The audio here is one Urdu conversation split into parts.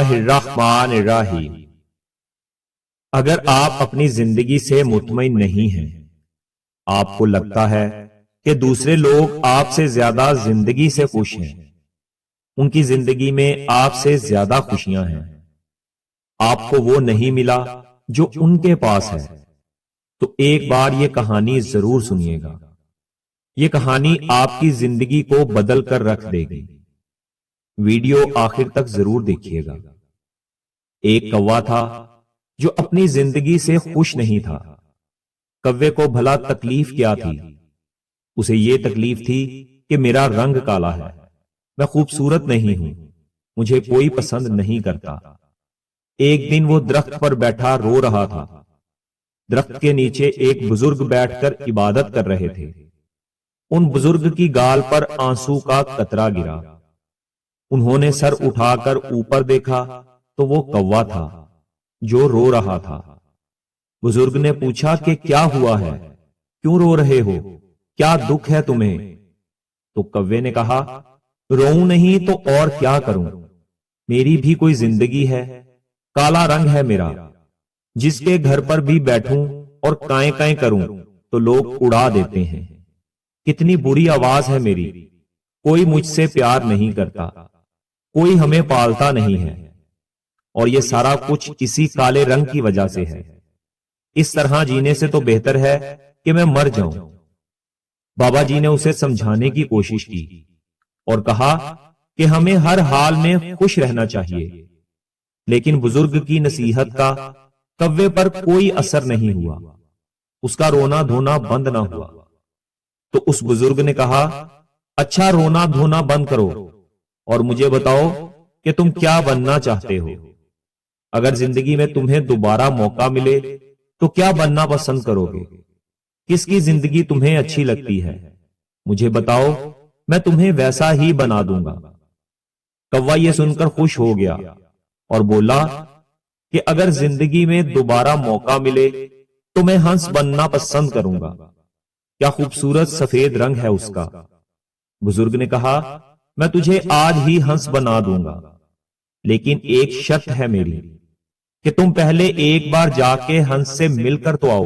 الرحمن الرحیم۔ اگر آپ اپنی زندگی سے مطمئن نہیں ہیں، آپ کو لگتا ہے کہ دوسرے لوگ آپ سے زیادہ زندگی سے خوش ہیں، ان کی زندگی میں آپ سے زیادہ خوشیاں ہیں، آپ کو وہ نہیں ملا جو ان کے پاس ہے، تو ایک بار یہ کہانی ضرور سنیے گا۔ یہ کہانی آپ کی زندگی کو بدل کر رکھ دے گی۔ ویڈیو آخر تک ضرور دیکھیے گا۔ ایک کوا تھا جو اپنی زندگی سے خوش نہیں تھا۔ کوے کو بھلا تکلیف کیا تھی؟ اسے یہ تکلیف تھی کہ میرا رنگ کالا ہے، میں خوبصورت نہیں ہوں، مجھے کوئی پسند نہیں کرتا۔ ایک دن وہ درخت پر بیٹھا رو رہا تھا۔ درخت کے نیچے ایک بزرگ بیٹھ کر عبادت کر رہے تھے۔ ان بزرگ کی گال پر آنسو کا قطرہ گرا۔ انہوں نے سر اٹھا کر اوپر دیکھا تو وہ کوا تھا جو رو رہا تھا۔ بزرگ نے پوچھا کہ کیا ہوا ہے، کیوں رو رہے ہو، کیا دکھ ہے تمہیں؟ تو کوے نے کہا، روؤں نہیں تو اور کیا کروں، میری بھی کوئی زندگی ہے، کالا رنگ ہے میرا، جس کے گھر پر بھی بیٹھوں اور کائیں کائیں کروں تو لوگ اڑا دیتے ہیں، کتنی بری آواز ہے میری، کوئی مجھ سے پیار نہیں کرتا، کوئی ہمیں پالتا نہیں ہے، اور یہ سارا کچھ اسی کالے رنگ کی وجہ سے ہے۔ اس طرح جینے سے تو بہتر ہے کہ میں مر جاؤں۔ بابا جی نے اسے سمجھانے کی کوشش کی اور کہا کہ ہمیں ہر حال میں خوش رہنا چاہیے، لیکن بزرگ کی نصیحت کا کوے پر کوئی اثر نہیں ہوا، اس کا رونا دھونا بند نہ ہوا۔ تو اس بزرگ نے کہا، اچھا رونا دھونا بند کرو اور مجھے بتاؤ کہ تم کیا بننا چاہتے ہو؟ اگر زندگی میں تمہیں دوبارہ موقع ملے تو کیا بننا پسند کرو گے؟ کس کی زندگی تمہیں اچھی لگتی ہے؟ مجھے بتاؤ، میں تمہیں ویسا ہی بنا دوں گا۔ کوا یہ سن کر خوش ہو گیا اور بولا کہ اگر زندگی میں دوبارہ موقع ملے تو میں ہنس بننا پسند کروں گا، کیا خوبصورت سفید رنگ ہے اس کا۔ بزرگ نے کہا، میں تجھے آج ہی ہنس بنا دوں گا، لیکن ایک شرط ہے میری کہ تم پہلے ایک بار جا کے ہنس سے مل کر تو آؤ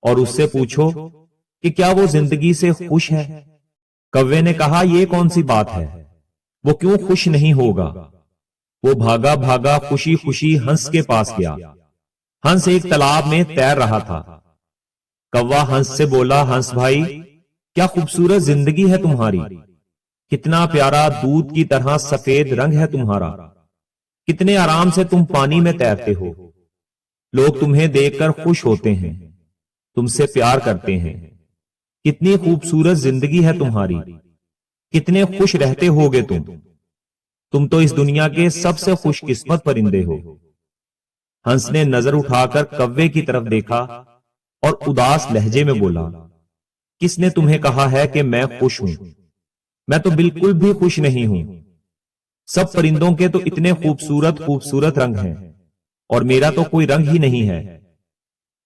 اور اس سے پوچھو کہ کیا وہ زندگی سے خوش ہے۔ کوے نے کہا، یہ کون سی بات ہے، وہ کیوں خوش نہیں ہوگا؟ وہ بھاگا بھاگا خوشی خوشی ہنس کے پاس گیا۔ ہنس ایک تالاب میں تیر رہا تھا۔ کوا ہنس سے بولا، ہنس بھائی، کیا خوبصورت زندگی ہے تمہاری، کتنا پیارا دودھ کی طرح سفید رنگ ہے تمہارا، کتنے آرام سے تم پانی میں تیرتے ہو، لوگ تمہیں دیکھ کر خوش ہوتے ہیں، تم سے پیار کرتے ہیں، کتنی خوبصورت زندگی ہے تمہاری، کتنے خوش رہتے ہوگے تم تو اس دنیا کے سب سے خوش قسمت پرندے ہو۔ ہنس نے نظر اٹھا کر کوے کی طرف دیکھا اور اداس لہجے میں بولا، کس نے تمہیں کہا ہے کہ میں خوش ہوں؟ میں تو بالکل بھی خوش نہیں ہوں۔ سب پرندوں کے تو اتنے خوبصورت خوبصورت رنگ ہیں اور میرا تو کوئی رنگ ہی نہیں ہے،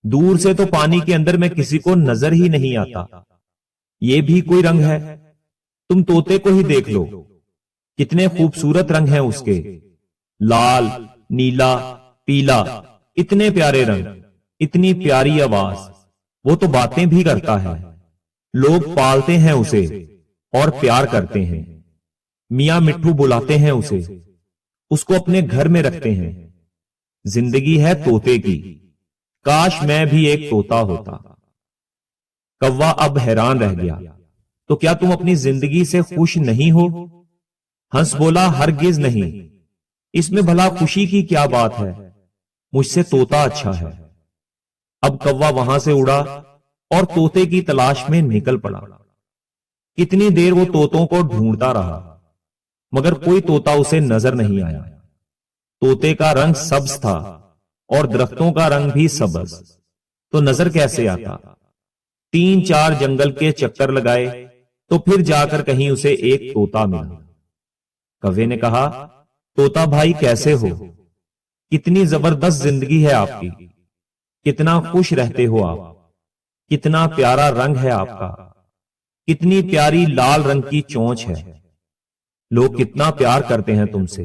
دور سے تو پانی کے اندر میں کسی کو نظر ہی نہیں آتا، یہ بھی کوئی رنگ ہے؟ تم طوطے کو ہی دیکھ لو، کتنے خوبصورت رنگ ہیں اس کے، لال، نیلا، پیلا، اتنے پیارے رنگ، اتنی پیاری آواز، وہ تو باتیں بھی کرتا ہے، لوگ پالتے ہیں اسے اور پیار کرتے ہیں، میاں مٹھو بلاتے ہیں اسے، اس کو اپنے گھر میں رکھتے ہیں۔ زندگی ہے طوطے کی، کاش میں بھی ایک طوطا ہوتا۔ کوا اب حیران رہ گیا، تو کیا تم اپنی زندگی سے خوش نہیں ہو؟ ہنس بولا، ہرگز نہیں، اس میں بھلا خوشی کی کیا بات ہے، مجھ سے طوطا اچھا ہے۔ اب کوا وہاں سے اڑا اور طوطے کی تلاش میں نکل پڑا۔ کتنی دیر وہ طوطوں کو ڈھونڈتا رہا مگر کوئی طوطا اسے نظر نہیں آیا۔ طوطے کا رنگ سبز تھا اور درختوں کا رنگ بھی سبز، تو نظر کیسے آتا؟ 3-4 جنگل کے چکر لگائے تو پھر جا کر کہیں اسے ایک طوطا ملا۔ کوے نے کہا، طوطا بھائی کیسے ہو؟ کتنی زبردست زندگی ہے آپ کی، کتنا خوش رہتے ہو آپ، کتنا پیارا رنگ ہے آپ کا، کتنی پیاری لال رنگ کی چونچ ہے، لوگ کتنا پیار کرتے ہیں تم سے،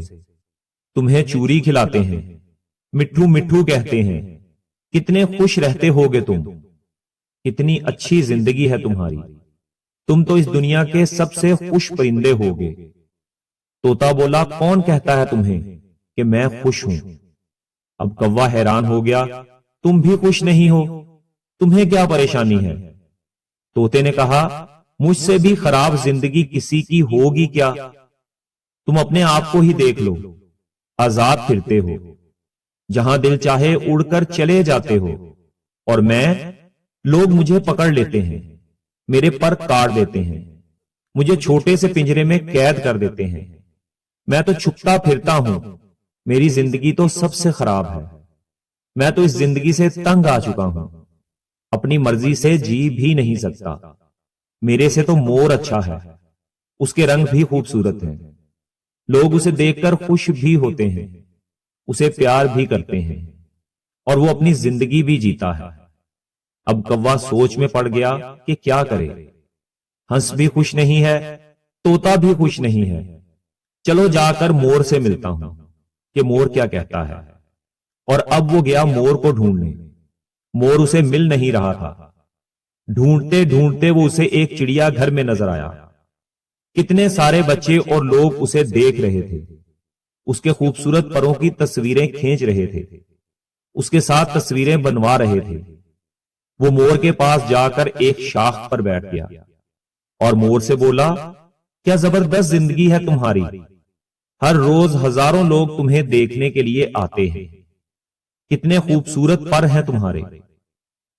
تمہیں چوری کھلاتے ہیں، مٹھو مٹھو کہتے ہیں، کتنے خوش رہتے ہوگے تم، کتنی اچھی زندگی ہے تمہاری، تم تو اس دنیا کے سب سے خوش پرندے ہوگے۔ طوطا بولا کون کہتا ہے تمہیں کہ میں خوش ہوں؟ اب کوا حیران ہو گیا، تم بھی خوش نہیں ہو، تمہیں کیا پریشانی ہے؟ طوطے نے کہا مجھ سے بھی خراب زندگی کسی کی ہوگی کیا؟ تم اپنے آپ کو ہی دیکھ لو، آزاد پھرتے ہو، جہاں دل چاہے اڑ کر چلے جاتے ہو، اور میں لوگ مجھے پکڑ لیتے ہیں، میرے پر کاٹ دیتے ہیں، مجھے چھوٹے سے پنجرے میں قید کر دیتے ہیں، میں تو چھپتا پھرتا ہوں، میری زندگی تو سب سے خراب ہے، میں تو اس زندگی سے تنگ آ چکا ہوں، اپنی مرضی سے جی بھی نہیں سکتا، میرے سے تو مور اچھا ہے، اس کے رنگ بھی خوبصورت ہیں، لوگ اسے دیکھ کر خوش بھی ہوتے ہیں، اسے پیار بھی کرتے ہیں، اور وہ اپنی زندگی بھی جیتا ہے۔ اب کوا سوچ میں پڑ گیا کہ کیا کرے، ہنس بھی خوش نہیں ہے، طوطا بھی خوش نہیں ہے، چلو جا کر مور سے ملتا ہوں کہ مور کیا کہتا ہے۔ اور اب وہ گیا مور کو ڈھونڈنے، مور اسے مل نہیں رہا تھا، ڈھونڈتے ڈھونڈتے وہ اسے ایک چڑیا گھر میں نظر آیا، کتنے سارے بچے اور لوگ اسے دیکھ رہے تھے، اس کے خوبصورت پروں کی تصویریں کھینچ رہے تھے، اس کے ساتھ تصویریں بنوا رہے تھے۔ وہ مور کے پاس جا کر ایک شاخ پر بیٹھ گیا اور مور سے بولا کیا زبردست زندگی ہے تمہاری، ہر روز ہزاروں لوگ تمہیں دیکھنے کے لیے آتے ہیں، کتنے خوبصورت پر ہیں تمہارے،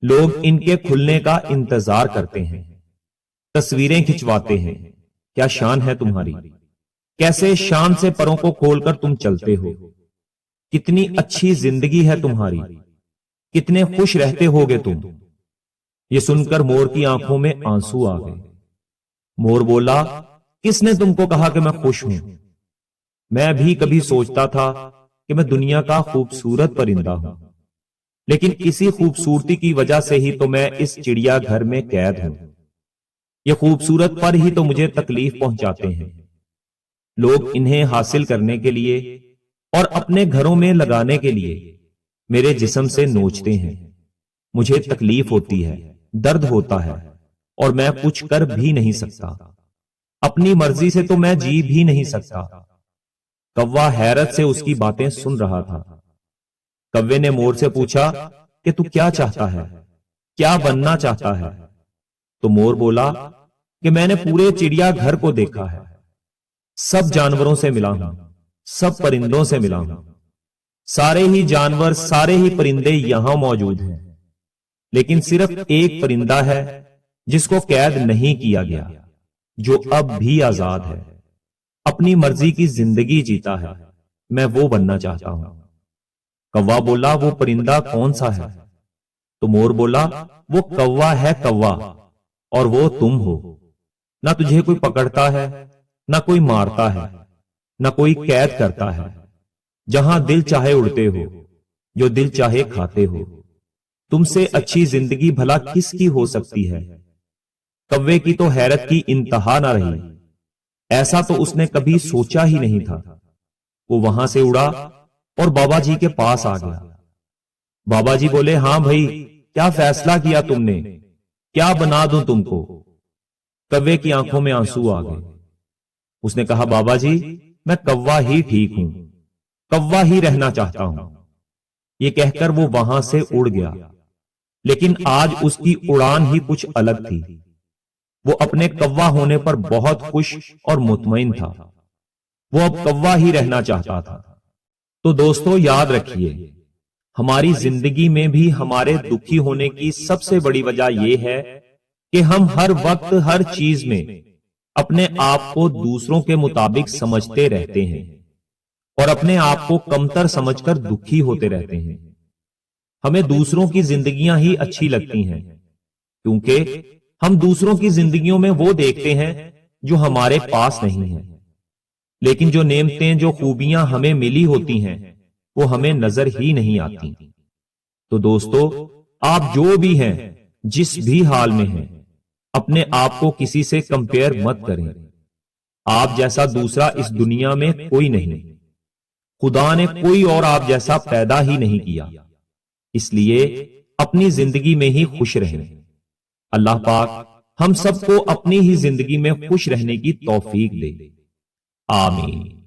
لوگ ان کے کھلنے کا انتظار کرتے ہیں، تصویریں کھنچواتے ہیں، کیا شان ہے تمہاری، کیسے شان سے پروں کو کھول کر تم چلتے ہو، کتنی اچھی زندگی ہے تمہاری، کتنے خوش رہتے ہوگے تم۔ یہ سن کر مور کی آنکھوں میں آنسو آ گئے۔ مور بولا کس نے تم کو کہا کہ میں خوش ہوں؟ میں بھی کبھی سوچتا تھا کہ میں دنیا کا خوبصورت پرندہ ہوں، لیکن کسی خوبصورتی کی وجہ سے ہی تو میں اس چڑیا گھر میں قید ہوں، یہ خوبصورت پر ہی تو مجھے تکلیف پہنچاتے ہیں، لوگ انہیں حاصل کرنے کے لیے اور اپنے گھروں میں لگانے کے لیے میرے جسم سے نوچتے ہیں، مجھے تکلیف ہوتی ہے، درد ہوتا ہے، اور میں کچھ کر بھی نہیں سکتا، اپنی مرضی سے تو میں جی بھی نہیں سکتا۔ کوا حیرت سے اس کی باتیں سن رہا تھا۔ کوے نے مور سے پوچھا کہ تو کیا چاہتا ہے، کیا بننا چاہتا ہے؟ تو مور بولا کہ میں نے پورے چڑیا گھر کو دیکھا ہے، سب جانوروں سے ملا ہوں، سب پرندوں سے ملا ہوں، سارے ہی جانور، سارے ہی پرندے یہاں موجود ہیں، لیکن صرف ایک پرندہ ہے جس کو قید نہیں کیا گیا، جو اب بھی آزاد ہے، اپنی مرضی کی زندگی جیتا ہے، میں وہ بننا چاہتا ہوں۔ کوا بولا وہ پرندہ کون سا ہے؟ تو مور بولا وہ کوا ہے، کوا، اور وہ تم ہو، نہ تجھے کوئی پکڑتا ہے، نہ کوئی مارتا ہے، نہ کوئی قید کرتا ہے، جہاں دل چاہے اڑتے ہو، جو دل چاہے کھاتے ہو، تم سے اچھی زندگی بھلا کس کی ہو سکتی ہے؟ کوے کی تو حیرت کی انتہا نہ رہی، ایسا تو اس نے کبھی سوچا ہی نہیں تھا۔ وہ وہاں سے اڑا اور بابا جی کے پاس آ گیا۔ بابا جی بولے ہاں بھائی، کیا فیصلہ کیا تم نے، کیا بنا دوں تم کو؟ کوے کی آنکھوں میں آنسو آ گئے۔ اس نے کہا بابا جی میں کوا ہی ٹھیک ہوں، کوا ہی رہنا چاہتا ہوں۔ یہ کہہ کر وہ وہاں سے اڑ گیا، لیکن آج اس کی اڑان ہی کچھ الگ تھی۔ وہ اپنے کوا ہونے پر بہت خوش اور مطمئن تھا، وہ اب کوا ہی رہنا چاہتا تھا۔ تو دوستو یاد رکھیے، ہماری زندگی میں بھی ہمارے دکھی ہونے کی سب سے بڑی وجہ یہ ہے کہ ہم ہر وقت ہر چیز میں اپنے آپ کو دوسروں کے مطابق سمجھتے رہتے ہیں اور اپنے آپ کو کمتر سمجھ کر دکھی ہوتے رہتے ہیں۔ ہمیں دوسروں کی زندگیاں ہی اچھی لگتی ہیں، کیونکہ ہم دوسروں کی زندگیوں میں وہ دیکھتے ہیں جو ہمارے پاس نہیں ہیں، لیکن جو نعمتیں، جو خوبیاں ہمیں ملی ہوتی ہیں وہ ہمیں نظر ہی نہیں آتی۔ تو دوستو آپ جو بھی ہیں، جس بھی حال میں ہیں، اپنے آپ کو کسی سے کمپیئر مت کریں۔ آپ جیسا دوسرا اس دنیا میں کوئی نہیں۔ خدا نے کوئی اور آپ جیسا پیدا ہی نہیں کیا، اس لیے اپنی زندگی میں ہی خوش رہیں۔ اللہ پاک ہم سب کو اپنی ہی زندگی میں خوش رہنے کی توفیق دے، آمین۔